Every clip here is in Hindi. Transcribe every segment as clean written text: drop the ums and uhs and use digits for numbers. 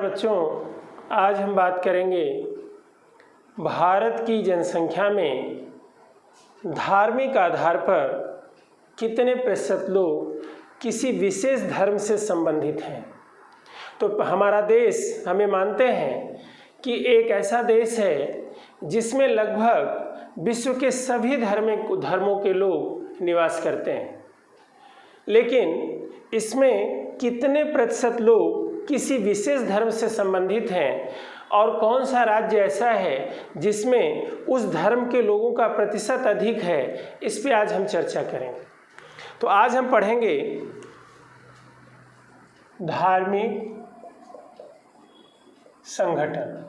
बच्चों, आज हम बात करेंगे भारत की जनसंख्या में धार्मिक आधार पर कितने प्रतिशत लोग किसी विशेष धर्म से संबंधित हैं। तो हमारा देश, हमें मानते हैं कि एक ऐसा देश है जिसमें लगभग विश्व के सभी धर्मों के लोग निवास करते हैं, लेकिन इसमें कितने प्रतिशत लोग किसी विशेष धर्म से संबंधित हैं और कौन सा राज्य ऐसा है जिसमें उस धर्म के लोगों का प्रतिशत अधिक है, इस पे आज हम चर्चा करेंगे। तो आज हम पढ़ेंगे धार्मिक संगठन,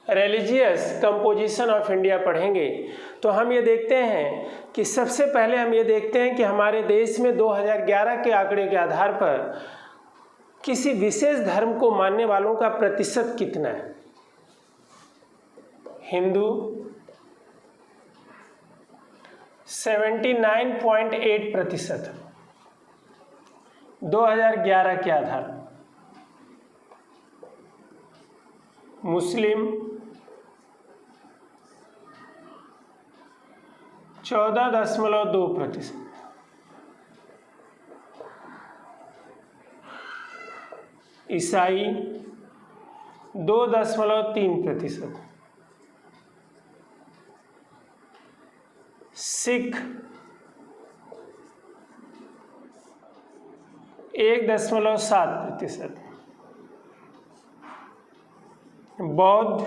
रिलीजियस कंपोजिशन ऑफ इंडिया पढ़ेंगे। तो हम ये देखते हैं कि सबसे पहले हम ये देखते हैं कि हमारे देश में 2011 के आंकड़े के आधार पर किसी विशेष धर्म को मानने वालों का प्रतिशत कितना है। हिंदू 79.8%, 2011 के आधार पर। मुस्लिम 14.2%, ईसाई 2.3%, सिख 1.7%, बौद्ध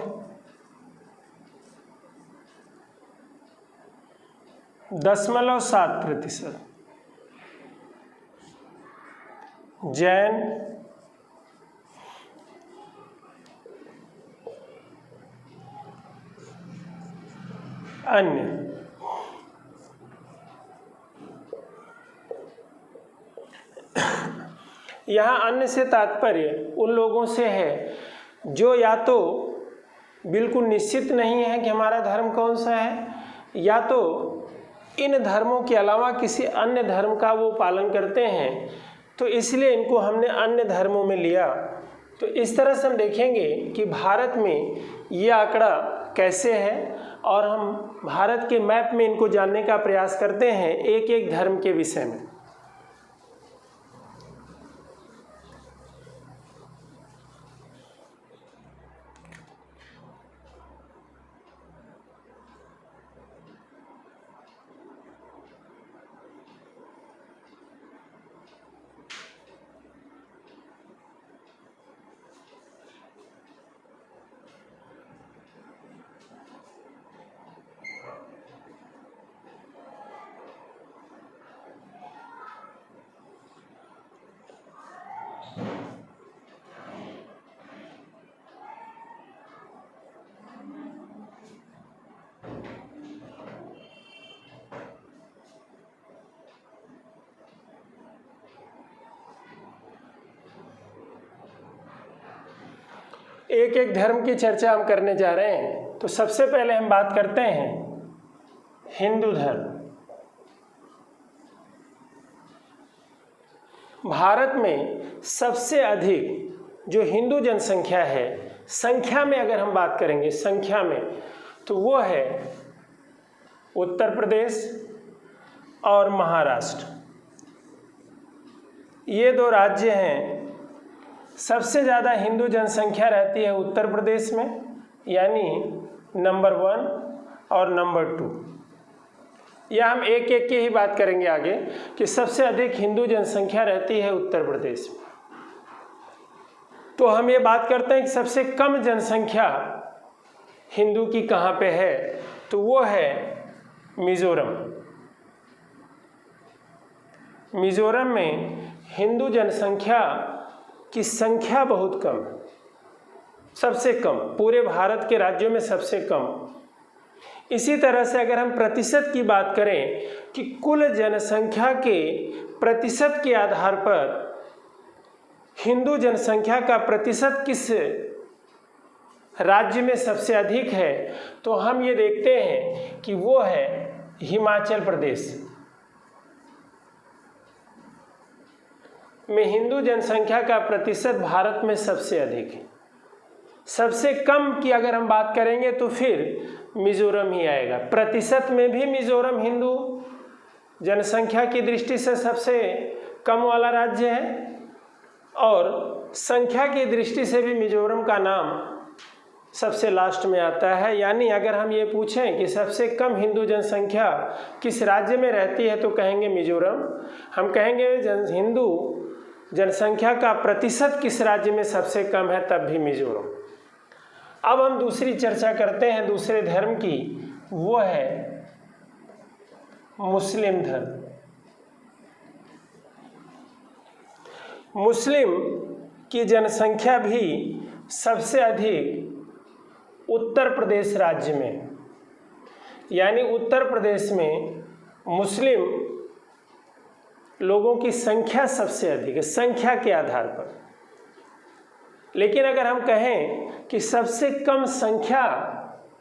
0.7%, जैन 'अन्य'। यहाँ अन्य से तात्पर्य उन लोगों से है जो या तो बिल्कुल निश्चित नहीं है कि हमारा धर्म कौन सा है, या तो इन धर्मों के अलावा किसी अन्य धर्म का वो पालन करते हैं, तो इसलिए इनको हमने अन्य धर्मों में लिया। तो इस तरह से हम देखेंगे कि भारत में ये आंकड़ा कैसे है और हम भारत के मैप में इनको जानने का प्रयास करते हैं एक एक धर्म के विषय में। एक एक धर्म की चर्चा हम करने जा रहे हैं। तो सबसे पहले हम बात करते हैं हिंदू धर्म। भारत में सबसे अधिक जो हिंदू जनसंख्या है, संख्या में अगर हम बात करेंगे संख्या में, तो वो है उत्तर प्रदेश और महाराष्ट्र। ये दो राज्य हैं, सबसे ज़्यादा हिंदू जनसंख्या रहती है उत्तर प्रदेश में, यानी नंबर 1 और नंबर 2। यह हम एक एक की ही बात करेंगे आगे कि सबसे अधिक हिंदू जनसंख्या रहती है उत्तर प्रदेश में। तो हम ये बात करते हैं कि सबसे कम जनसंख्या हिंदू की कहाँ पे है, तो वो है मिजोरम। मिजोरम में हिंदू जनसंख्या की संख्या बहुत कम है, सबसे कम, पूरे भारत के राज्यों में सबसे कम। इसी तरह से अगर हम प्रतिशत की बात करें कि कुल जनसंख्या के प्रतिशत के आधार पर हिंदू जनसंख्या का प्रतिशत किस राज्य में सबसे अधिक है, तो हम ये देखते हैं कि वो है हिमाचल प्रदेश। में हिंदू जनसंख्या का प्रतिशत भारत में सबसे अधिक है। सबसे कम की अगर हम बात करेंगे तो फिर मिजोरम ही आएगा। प्रतिशत में भी मिजोरम हिंदू जनसंख्या की दृष्टि से सबसे कम वाला राज्य है और संख्या की दृष्टि से भी मिजोरम का नाम सबसे लास्ट में आता है। यानी अगर हम ये पूछें कि सबसे कम हिंदू जनसंख्या किस राज्य में रहती है तो कहेंगे मिजोरम। हम कहेंगे हिंदू जनसंख्या का प्रतिशत किस राज्य में सबसे कम है, तब भी मिजोरम। अब हम दूसरी चर्चा करते हैं दूसरे धर्म की, वो है मुस्लिम धर्म। मुस्लिम की जनसंख्या भी सबसे अधिक उत्तर प्रदेश राज्य में, यानी उत्तर प्रदेश में मुस्लिम लोगों की संख्या सबसे अधिक है संख्या के आधार पर। लेकिन अगर हम कहें कि सबसे कम संख्या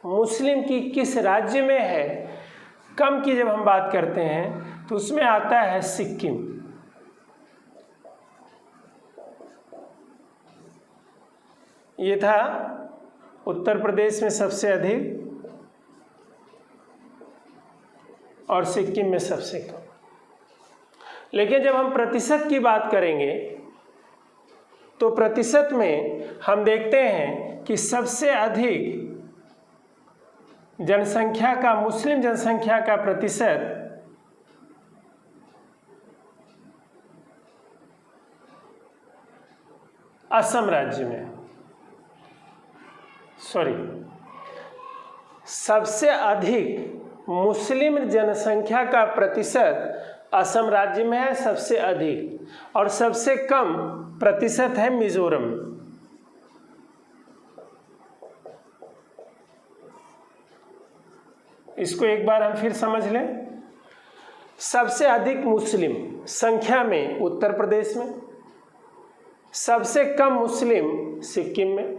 मुस्लिम की किस राज्य में है, कम की जब हम बात करते हैं तो उसमें आता है सिक्किम। ये था उत्तर प्रदेश में सबसे अधिक और सिक्किम में सबसे कम। लेकिन जब हम प्रतिशत की बात करेंगे तो प्रतिशत में हम देखते हैं कि सबसे अधिक जनसंख्या का मुस्लिम जनसंख्या का प्रतिशत असम राज्य में, सबसे अधिक मुस्लिम जनसंख्या का प्रतिशत असम राज्य में है सबसे अधिक, और सबसे कम प्रतिशत है मिजोरम। इसको एक बार हम फिर समझ लें। सबसे अधिक मुस्लिम संख्या में उत्तर प्रदेश में, सबसे कम मुस्लिम सिक्किम में,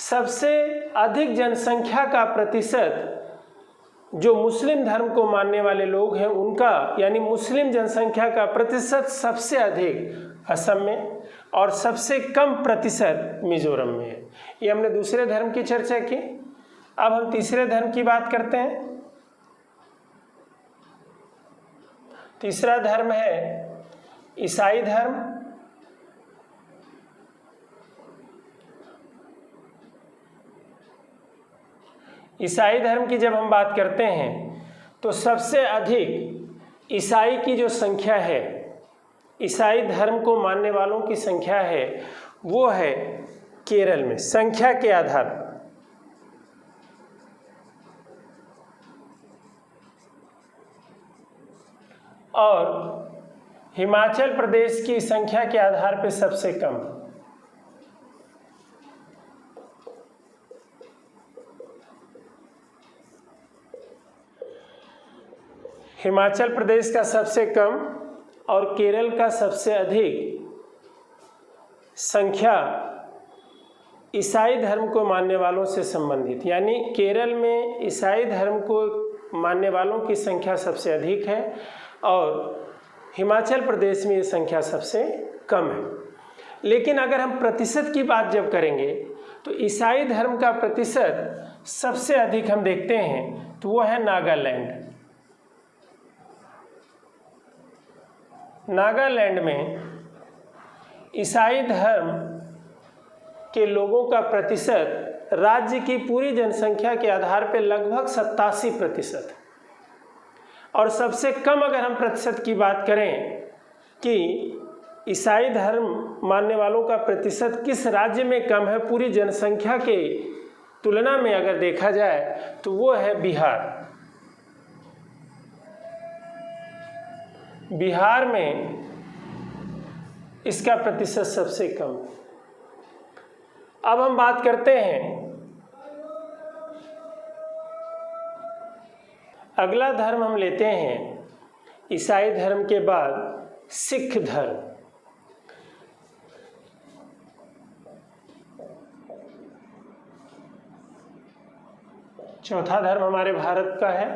सबसे अधिक जनसंख्या का प्रतिशत जो मुस्लिम धर्म को मानने वाले लोग हैं उनका, यानी मुस्लिम जनसंख्या का प्रतिशत सबसे अधिक असम में और सबसे कम प्रतिशत मिजोरम में है। ये हमने दूसरे धर्म की चर्चा की। अब हम तीसरे धर्म की बात करते हैं। तीसरा धर्म है ईसाई धर्म। ईसाई धर्म की जब हम बात करते हैं तो सबसे अधिक ईसाई की जो संख्या है, ईसाई धर्म को मानने वालों की संख्या है, वो है केरल में संख्या के आधार पर। और हिमाचल प्रदेश की संख्या के आधार पर सबसे कम। हिमाचल प्रदेश का सबसे कम और केरल का सबसे अधिक संख्या ईसाई धर्म को मानने वालों से संबंधित, यानी केरल में ईसाई धर्म को मानने वालों की संख्या सबसे अधिक है और हिमाचल प्रदेश में ये संख्या सबसे कम है। लेकिन अगर हम प्रतिशत की बात जब करेंगे तो ईसाई धर्म का प्रतिशत सबसे अधिक हम देखते हैं तो वो है नागालैंड। नागालैंड में ईसाई धर्म के लोगों का प्रतिशत राज्य की पूरी जनसंख्या के आधार पर लगभग 87%। और सबसे कम अगर हम प्रतिशत की बात करें कि ईसाई धर्म मानने वालों का प्रतिशत किस राज्य में कम है पूरी जनसंख्या के तुलना में अगर देखा जाए तो वो है बिहार। बिहार में इसका प्रतिशत सबसे कम। अब हम बात करते हैं अगला धर्म हम लेते हैं ईसाई धर्म के बाद सिख धर्म। चौथा धर्म हमारे भारत का है,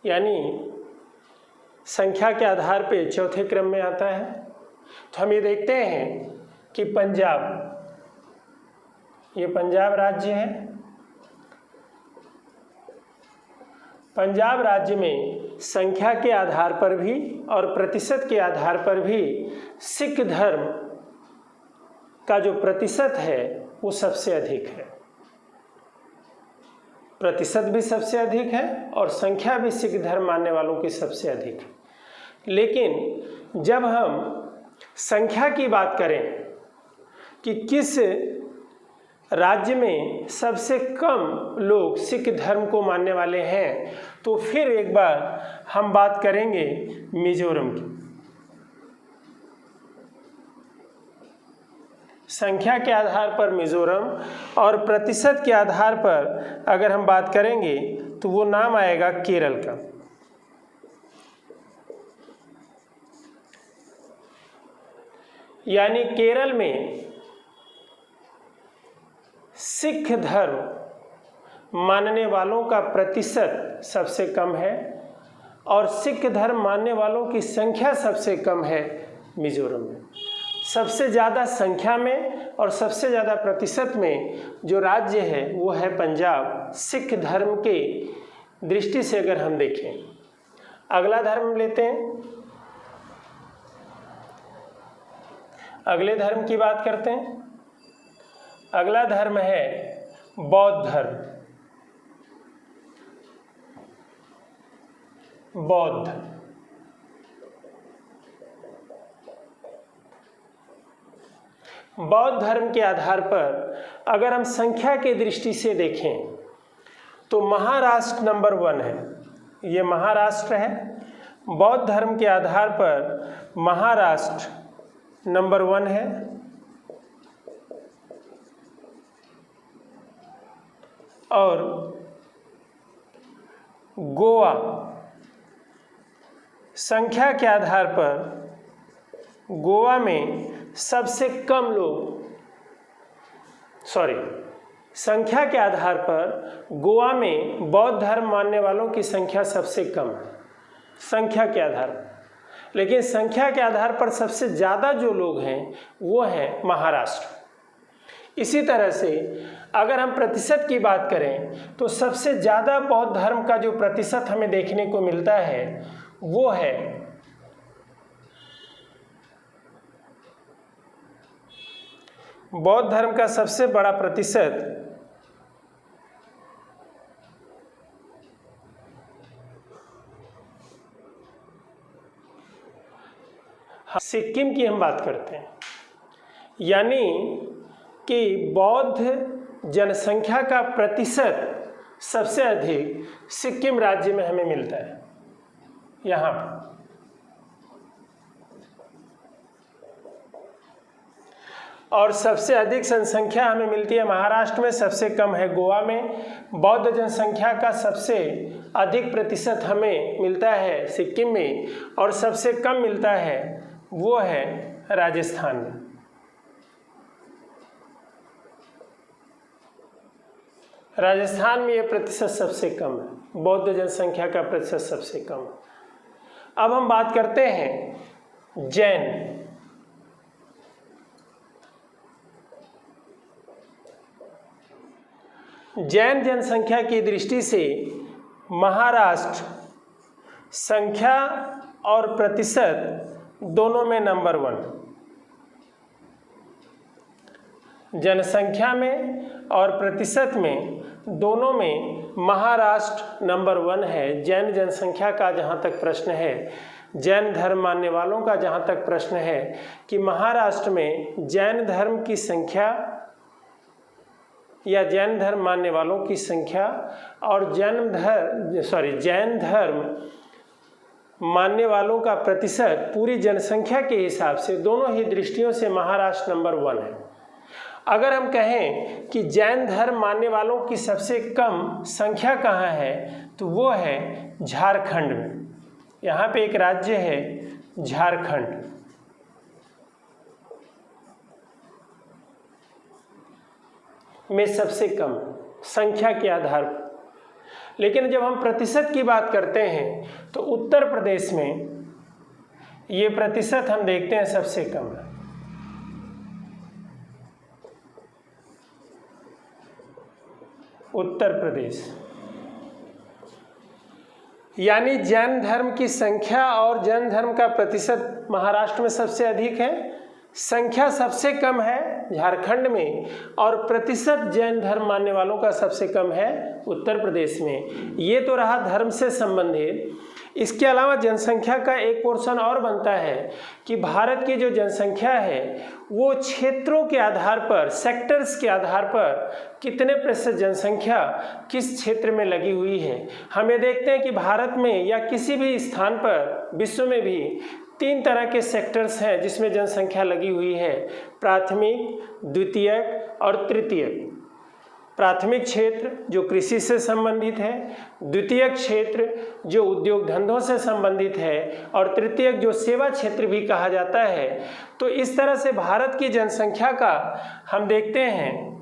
यानी संख्या के आधार पे चौथे क्रम में आता है। तो हम ये देखते हैं कि पंजाब, ये पंजाब राज्य है। पंजाब राज्य में संख्या के आधार पर भी और प्रतिशत के आधार पर भी सिख धर्म का जो प्रतिशत है वो सबसे अधिक है। प्रतिशत भी सबसे अधिक है और संख्या भी सिख धर्म मानने वालों की सबसे अधिक है। लेकिन जब हम संख्या की बात करें कि किस राज्य में सबसे कम लोग सिख धर्म को मानने वाले हैं, तो फिर एक बार हम बात करेंगे मिजोरम की। संख्या के आधार पर मिजोरम और प्रतिशत के आधार पर अगर हम बात करेंगे तो वो नाम आएगा केरल का। यानी केरल में सिख धर्म मानने वालों का प्रतिशत सबसे कम है और सिख धर्म मानने वालों की संख्या सबसे कम है मिजोरम में। सबसे ज़्यादा संख्या में और सबसे ज़्यादा प्रतिशत में जो राज्य है वो है पंजाब, सिख धर्म के दृष्टि से अगर हम देखें। अगला धर्म लेते हैं, अगले धर्म की बात करते हैं। अगला धर्म है बौद्ध धर्म। बौद्ध धर्म के आधार पर अगर हम संख्या के दृष्टि से देखें तो महाराष्ट्र नंबर 1 है। ये महाराष्ट्र है। बौद्ध धर्म के आधार पर महाराष्ट्र नंबर 1 है और गोवा संख्या के आधार पर गोवा में सबसे कम लोग, संख्या के आधार पर गोवा में बौद्ध धर्म मानने वालों की संख्या सबसे कम है, संख्या के आधार पर। लेकिन संख्या के आधार पर सबसे ज़्यादा जो लोग हैं वो हैं महाराष्ट्र। इसी तरह से अगर हम प्रतिशत की बात करें तो सबसे ज़्यादा बौद्ध धर्म का जो प्रतिशत हमें देखने को मिलता है वो है बौद्ध धर्म का सबसे बड़ा प्रतिशत सिक्किम की हम बात करते हैं। यानी कि बौद्ध जनसंख्या का प्रतिशत सबसे अधिक सिक्किम राज्य में हमें मिलता है। यहाँ पर और सबसे अधिक जनसंख्या हमें मिलती है महाराष्ट्र में, सबसे कम है गोवा में। बौद्ध जनसंख्या का सबसे अधिक प्रतिशत हमें मिलता है सिक्किम में और सबसे कम मिलता है वो है राजस्थान में। राजस्थान में ये प्रतिशत सबसे कम है, बौद्ध जनसंख्या का प्रतिशत सबसे कम है। अब हम बात करते हैं जैन। जैन जनसंख्या की दृष्टि से महाराष्ट्र संख्या और प्रतिशत दोनों में नंबर 1। जनसंख्या में और प्रतिशत में दोनों में महाराष्ट्र नंबर 1 है। जैन जनसंख्या का जहाँ तक प्रश्न है, जैन धर्म मानने वालों का जहाँ तक प्रश्न है कि महाराष्ट्र में जैन धर्म की संख्या या जैन धर्म मानने वालों की संख्या और जैन धर्म मानने वालों का प्रतिशत पूरी जनसंख्या के हिसाब से दोनों ही दृष्टियों से महाराष्ट्र नंबर 1 है। अगर हम कहें कि जैन धर्म मानने वालों की सबसे कम संख्या कहाँ है तो वो है झारखंड में। यहाँ पे एक राज्य है झारखंड, में सबसे कम संख्या के आधार पर। लेकिन जब हम प्रतिशत की बात करते हैं तो उत्तर प्रदेश में ये प्रतिशत हम देखते हैं सबसे कम है। उत्तर प्रदेश, यानी जैन धर्म की संख्या और जैन धर्म का प्रतिशत महाराष्ट्र में सबसे अधिक है, संख्या सबसे कम है झारखंड में, और प्रतिशत जैन धर्म मानने वालों का सबसे कम है उत्तर प्रदेश में। ये तो रहा धर्म से संबंधित। इसके अलावा जनसंख्या का एक पोर्शन और बनता है कि भारत की जो जनसंख्या है वो क्षेत्रों के आधार पर, सेक्टर्स के आधार पर कितने प्रतिशत जनसंख्या किस क्षेत्र में लगी हुई है। हम ये देखते हैं कि भारत में या किसी भी स्थान पर विश्व में भी 3 तरह के सेक्टर्स हैं जिसमें जनसंख्या लगी हुई है, प्राथमिक, द्वितीयक और तृतीयक। प्राथमिक क्षेत्र जो कृषि से संबंधित है, द्वितीयक क्षेत्र जो उद्योग धंधों से संबंधित है, और तृतीयक जो सेवा क्षेत्र भी कहा जाता है। तो इस तरह से भारत की जनसंख्या का हम देखते हैं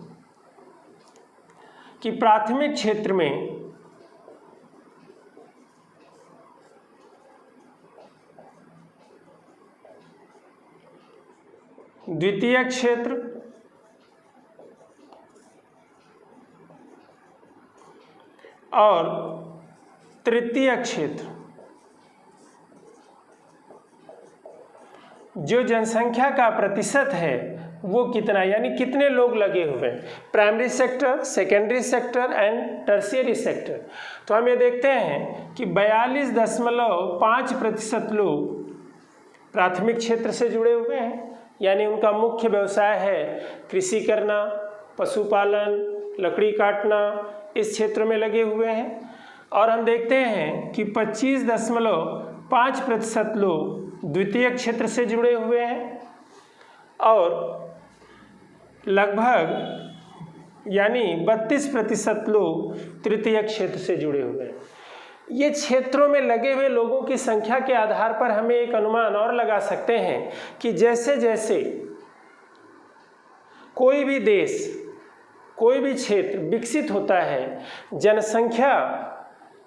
कि प्राथमिक क्षेत्र में द्वितीयक क्षेत्र और तृतीय क्षेत्र जो जनसंख्या का प्रतिशत है वो कितना, यानी कितने लोग लगे हुए हैं, primary sector, secondary sector and tertiary sector. तो हम ये देखते हैं कि 42.5% लोग प्राथमिक क्षेत्र से जुड़े हुए हैं, यानी उनका मुख्य व्यवसाय है कृषि करना, पशुपालन, लकड़ी काटना, इस क्षेत्र में लगे हुए हैं। और हम देखते हैं कि 25.5% लोग द्वितीय क्षेत्र से जुड़े हुए हैं और लगभग यानी 32% लोग तृतीय क्षेत्र से जुड़े हुए हैं। ये क्षेत्रों में लगे हुए लोगों की संख्या के आधार पर हमें एक अनुमान और लगा सकते हैं कि जैसे जैसे कोई भी देश, कोई भी क्षेत्र विकसित होता है, जनसंख्या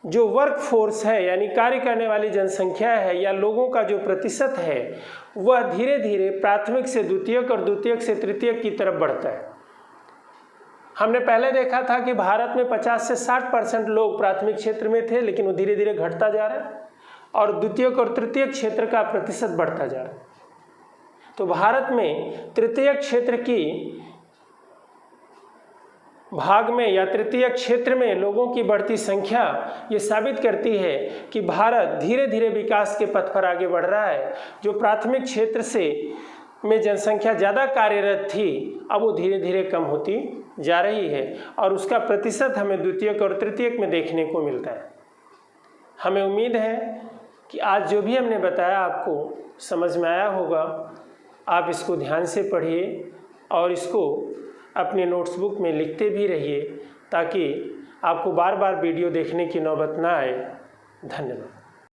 जो वर्क फोर्स है यानी कार्य करने वाली जनसंख्या है या लोगों का जो प्रतिशत है वह धीरे धीरे प्राथमिक से द्वितीयक और द्वितीयक से तृतीयक की तरफ बढ़ता है। हमने पहले देखा था कि भारत में 50 से 60% लोग प्राथमिक क्षेत्र में थे, लेकिन वो धीरे धीरे घटता जा रहा है और द्वितीयक और तृतीयक क्षेत्र का प्रतिशत बढ़ता जा रहा है। तो भारत में तृतीयक क्षेत्र की भाग में या तृतीय क्षेत्र में लोगों की बढ़ती संख्या ये साबित करती है कि भारत धीरे धीरे विकास के पथ पर आगे बढ़ रहा है। जो प्राथमिक क्षेत्र से में जनसंख्या ज़्यादा कार्यरत थी अब वो धीरे धीरे कम होती जा रही है और उसका प्रतिशत हमें द्वितीयक और तृतीयक में देखने को मिलता है। हमें उम्मीद है कि आज जो भी हमने बताया आपको समझ में आया होगा। आप इसको ध्यान से पढ़िए और इसको अपने नोट्सबुक में लिखते भी रहिए ताकि आपको बार बार वीडियो देखने की नौबत ना आए। धन्यवाद।